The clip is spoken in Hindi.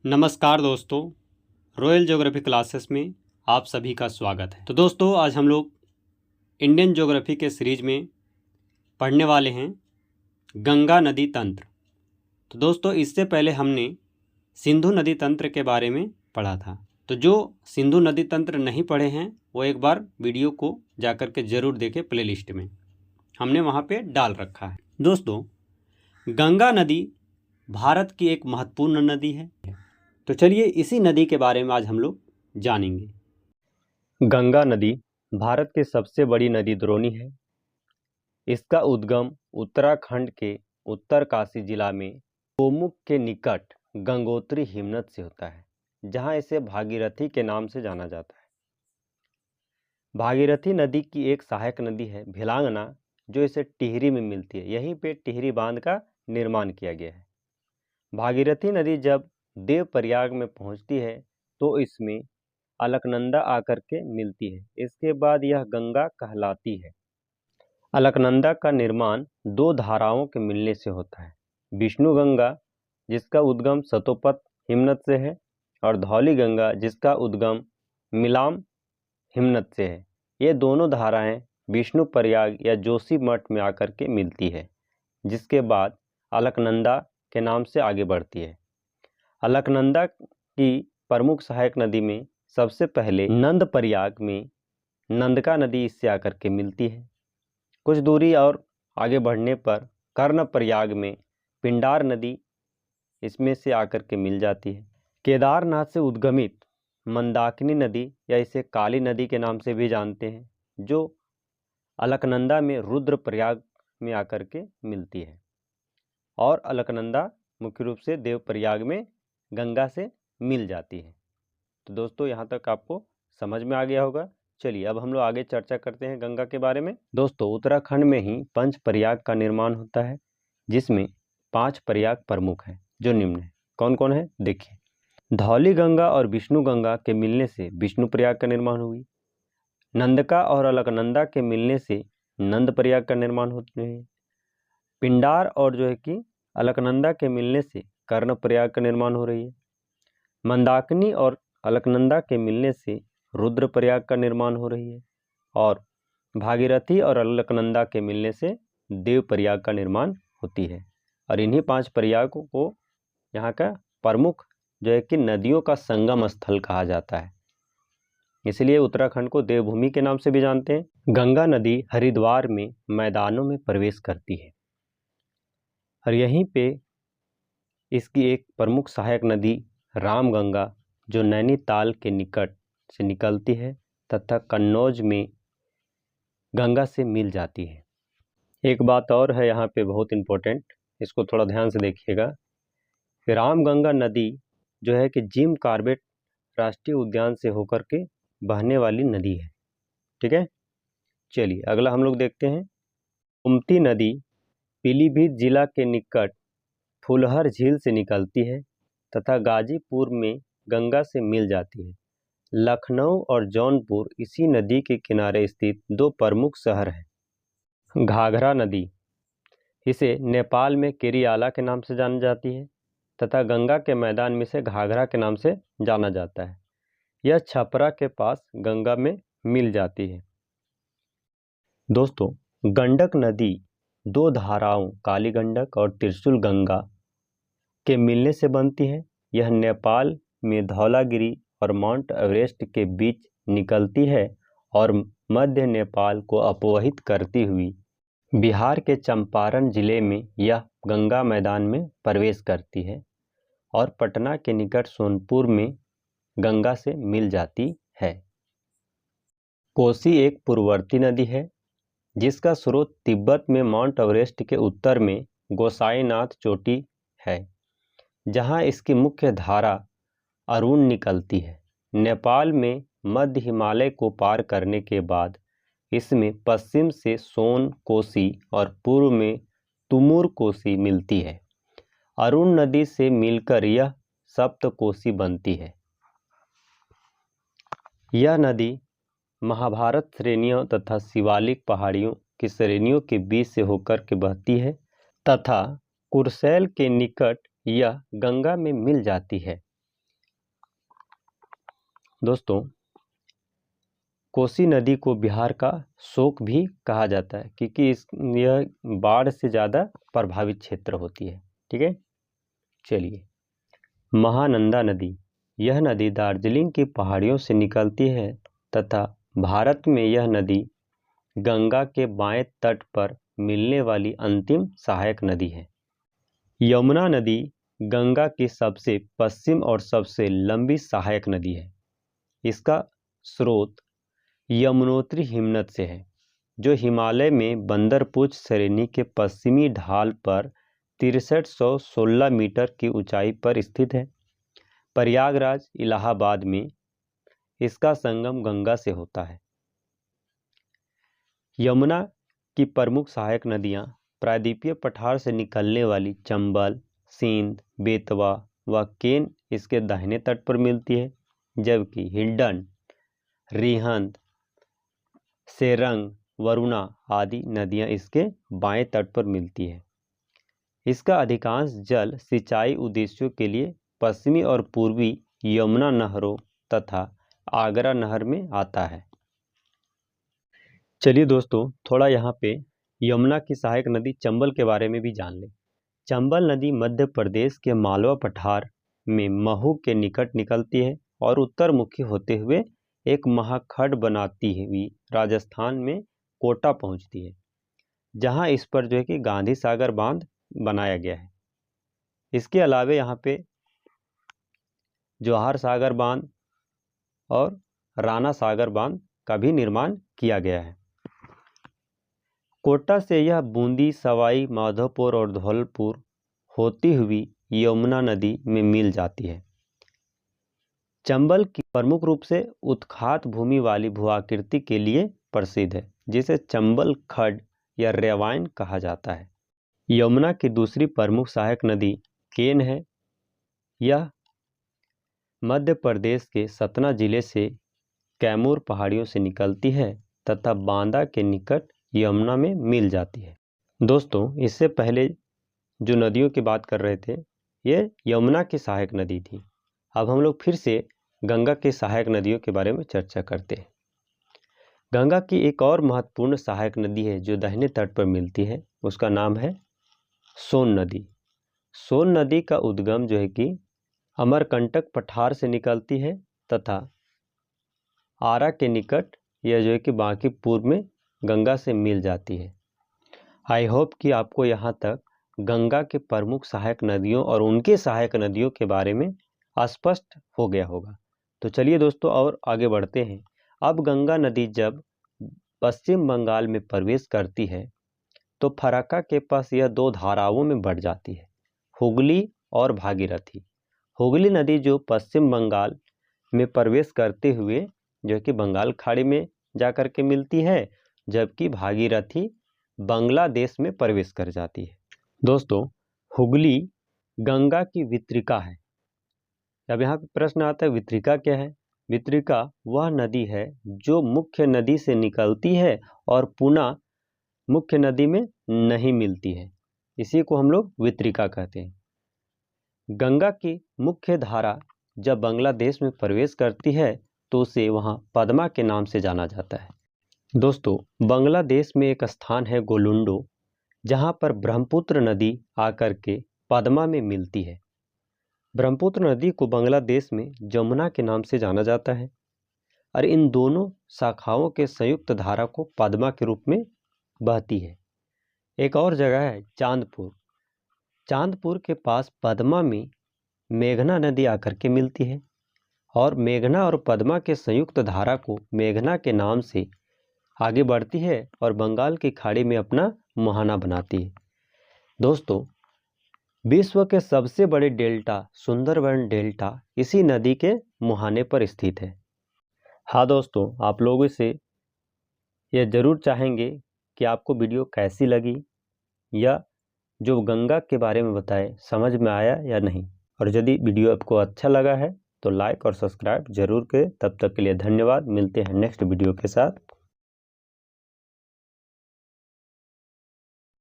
नमस्कार दोस्तों, रॉयल ज्योग्राफी क्लासेस में आप सभी का स्वागत है। तो दोस्तों, आज हम लोग इंडियन ज्योग्राफी के सीरीज में पढ़ने वाले हैं गंगा नदी तंत्र। तो दोस्तों, इससे पहले हमने सिंधु नदी तंत्र के बारे में पढ़ा था। तो जो सिंधु नदी तंत्र नहीं पढ़े हैं वो एक बार वीडियो को जाकर के ज़रूर देखें, प्लेलिस्ट में हमने वहाँ पे डाल रखा है। दोस्तों, गंगा नदी भारत की एक महत्वपूर्ण नदी है। तो चलिए इसी नदी के बारे में आज हम लोग जानेंगे। गंगा नदी भारत की सबसे बड़ी नदी द्रोणी है। इसका उद्गम उत्तराखंड के उत्तरकाशी जिला में गोमुख के निकट गंगोत्री हिमनद से होता है, जहां इसे भागीरथी के नाम से जाना जाता है। भागीरथी नदी की एक सहायक नदी है भिलांगना, जो इसे टिहरी में मिलती है। यहीं पे टिहरी बांध का निर्माण किया गया है। भागीरथी नदी जब देवप्रयाग में पहुंचती है तो इसमें अलकनंदा आकर के मिलती है। इसके बाद यह गंगा कहलाती है। अलकनंदा का निर्माण दो धाराओं के मिलने से होता है, विष्णु गंगा जिसका उद्गम सतोपत हिमनद से है, और धौली गंगा जिसका उद्गम मिलाम हिमनद से है। ये दोनों धाराएं विष्णु प्रयाग या जोशी मठ में आकर के मिलती है, जिसके बाद अलकनंदा के नाम से आगे बढ़ती है। अलकनंदा की प्रमुख सहायक नदी में सबसे पहले नंद प्रयाग में नंदका नदी इससे आकर के मिलती है। कुछ दूरी और आगे बढ़ने पर कर्ण प्रयाग में पिंडार नदी इसमें से आकर के मिल जाती है। केदारनाथ से उद्गमित मंदाकिनी नदी या इसे काली नदी के नाम से भी जानते हैं, जो अलकनंदा में रुद्रप्रयाग में आकर के मिलती है। और अलकनंदा मुख्य रूप से देवप्रयाग में गंगा से मिल जाती है। तो दोस्तों, यहाँ तक आपको समझ में आ गया होगा। चलिए अब हम लोग आगे चर्चा करते हैं गंगा के बारे में। दोस्तों, उत्तराखंड में ही पंच प्रयाग का निर्माण होता है, जिसमें 5 प्रयाग प्रमुख हैं, जो निम्न है। कौन कौन है देखिए। धौली गंगा और विष्णु गंगा के मिलने से विष्णु प्रयाग का निर्माण हुई। नंदका और अलकनंदा के मिलने से नंद प्रयाग का निर्माण होते हैं। पिंडार और जो है कि अलकनंदा के मिलने से कर्ण प्रयाग का निर्माण हो रही है। मंदाकिनी और अलकनंदा के मिलने से रुद्र प्रयाग का निर्माण हो रही है। और भागीरथी और अलकनंदा के मिलने से देव प्रयाग का निर्माण होती है। और इन्हीं 5 प्रयागों को यहाँ का प्रमुख जो है कि नदियों का संगम स्थल कहा जाता है, इसलिए उत्तराखंड को देवभूमि के नाम से भी जानते हैं। गंगा नदी हरिद्वार में मैदानों में प्रवेश करती है, और यहीं पे इसकी एक प्रमुख सहायक नदी रामगंगा, जो नैनीताल के निकट से निकलती है तथा कन्नौज में गंगा से मिल जाती है। एक बात और है यहाँ पे बहुत इम्पोर्टेंट, इसको थोड़ा ध्यान से देखिएगा। रामगंगा नदी जो है कि जिम कॉर्बेट राष्ट्रीय उद्यान से होकर के बहने वाली नदी है। ठीक है, चलिए अगला हम लोग देखते हैं। गोमती नदी पीलीभीत जिला के निकट फुलहर झील से निकलती है तथा गाजीपुर में गंगा से मिल जाती है। लखनऊ और जौनपुर इसी नदी के किनारे स्थित 2 प्रमुख शहर हैं। घाघरा नदी, इसे नेपाल में केरियाला के नाम से जानी जाती है तथा गंगा के मैदान में से घाघरा के नाम से जाना जाता है। यह छपरा के पास गंगा में मिल जाती है। दोस्तों, गंडक नदी 2 धाराओं काली गंडक और त्रिशूल गंगा के मिलने से बनती है। यह नेपाल में धौलागिरी और माउंट एवरेस्ट के बीच निकलती है और मध्य नेपाल को अपवहित करती हुई बिहार के चंपारण जिले में यह गंगा मैदान में प्रवेश करती है और पटना के निकट सोनपुर में गंगा से मिल जाती है। कोसी एक पूर्ववर्ती नदी है, जिसका स्रोत तिब्बत में माउंट एवरेस्ट के उत्तर में गोसाईनाथ चोटी है, जहां इसकी मुख्य धारा अरुण निकलती है। नेपाल में मध्य हिमालय को पार करने के बाद इसमें पश्चिम से सोन कोसी और पूर्व में तुमुर कोसी मिलती है। अरुण नदी से मिलकर यह सप्तकोसी बनती है। यह नदी महाभारत श्रेणियों तथा शिवालिक पहाड़ियों की श्रेणियों के बीच से होकर के बहती है तथा कुर्सेल के निकट यह गंगा में मिल जाती है। दोस्तों, कोसी नदी को बिहार का शोक भी कहा जाता है क्योंकि यह बाढ़ से ज़्यादा प्रभावित क्षेत्र होती है। ठीक है, चलिए। महानंदा नदी, यह नदी दार्जिलिंग की पहाड़ियों से निकलती है तथा भारत में यह नदी गंगा के बाएं तट पर मिलने वाली अंतिम सहायक नदी है। यमुना नदी गंगा की सबसे पश्चिम और सबसे लंबी सहायक नदी है। इसका स्रोत यमुनोत्री हिमनद से है, जो हिमालय में बंदरपूछ श्रेणी के पश्चिमी ढाल पर 6316 मीटर की ऊंचाई पर स्थित है। प्रयागराज इलाहाबाद में इसका संगम गंगा से होता है। यमुना की प्रमुख सहायक नदियां प्रायद्वीपीय पठार से निकलने वाली चंबल, सींध, बेतवा व केन इसके दाहिने तट पर मिलती है, जबकि हिंडन, रिहंद, सेरंग, वरुणा आदि नदियां इसके बाएं तट पर मिलती है। इसका अधिकांश जल सिंचाई उद्देश्यों के लिए पश्चिमी और पूर्वी यमुना नहरों तथा आगरा नहर में आता है। चलिए दोस्तों, थोड़ा यहाँ पे यमुना की सहायक नदी चंबल के बारे में भी जान लें। चंबल नदी मध्य प्रदेश के मालवा पठार में महू के निकट निकलती है और उत्तरमुखी होते हुए एक महाखंड बनाती हुई राजस्थान में कोटा पहुंचती है, जहां इस पर जो है कि गांधी सागर बांध बनाया गया है। इसके अलावे यहाँ पे जवाहर सागर बांध और राणा सागर बांध का भी निर्माण किया गया है। कोटा से यह बूंदी, सवाई माधोपुर और धौलपुर होती हुई यमुना नदी में मिल जाती है। चंबल की प्रमुख रूप से उत्खात भूमि वाली भूआकृति के लिए प्रसिद्ध है, जिसे चंबल खड्ड या रेवाइन कहा जाता है। यमुना की दूसरी प्रमुख सहायक नदी केन है। यह मध्य प्रदेश के सतना जिले से कैमूर पहाड़ियों से निकलती है तथा बांदा के निकट यमुना में मिल जाती है। दोस्तों, इससे पहले जो नदियों की बात कर रहे थे, ये यमुना की सहायक नदी थी। अब हम लोग फिर से गंगा की सहायक नदियों के बारे में चर्चा करते हैं। गंगा की एक और महत्वपूर्ण सहायक नदी है जो दाहिने तट पर मिलती है, उसका नाम है सोन नदी। सोन नदी का उद्गम जो है कि अमरकंटक पठार से निकलती है तथा आरा के निकट यह जो है कि बांकीपुर में गंगा से मिल जाती है। आई होप कि आपको यहाँ तक गंगा के प्रमुख सहायक नदियों और उनके सहायक नदियों के बारे में स्पष्ट हो गया होगा। तो चलिए दोस्तों, और आगे बढ़ते हैं। अब गंगा नदी जब पश्चिम बंगाल में प्रवेश करती है तो फरक्का के पास यह दो धाराओं में बढ़ जाती है, हुगली और भागीरथी। हुगली नदी जो पश्चिम बंगाल में प्रवेश करते हुए जो कि बंगाल खाड़ी में जाकर के मिलती है, जबकि भागीरथी बांग्लादेश में प्रवेश कर जाती है। दोस्तों, हुगली गंगा की वितरिका है। अब यहाँ पे प्रश्न आता है, वितरिका क्या है? वितरिका वह नदी है जो मुख्य नदी से निकलती है और पुनः मुख्य नदी में नहीं मिलती है, इसी को हम लोग वितरिका कहते हैं। गंगा की मुख्य धारा जब बांग्लादेश में प्रवेश करती है तो उसे वहाँ पद्मा के नाम से जाना जाता है। दोस्तों, बांग्लादेश में एक स्थान है गोलुंडो, जहाँ पर ब्रह्मपुत्र नदी आकर के पद्मा में मिलती है। ब्रह्मपुत्र नदी को बांग्लादेश में जमुना के नाम से जाना जाता है और इन दोनों शाखाओं के संयुक्त धारा को पद्मा के रूप में बहती है। एक और जगह है चांदपुर। चांदपुर के पास पद्मा में मेघना नदी आकर के मिलती है और मेघना और पद्मा के संयुक्त धारा को मेघना के नाम से आगे बढ़ती है और बंगाल की खाड़ी में अपना मुहाना बनाती है। दोस्तों, विश्व के सबसे बड़े डेल्टा सुंदरबन डेल्टा इसी नदी के मुहाने पर स्थित है। हाँ दोस्तों, आप लोगों से यह ज़रूर चाहेंगे कि आपको वीडियो कैसी लगी या जो गंगा के बारे में बताए समझ में आया या नहीं, और यदि वीडियो आपको अच्छा लगा है तो लाइक और सब्सक्राइब जरूर करें। तब तक के लिए धन्यवाद। मिलते हैं नेक्स्ट वीडियो के साथ।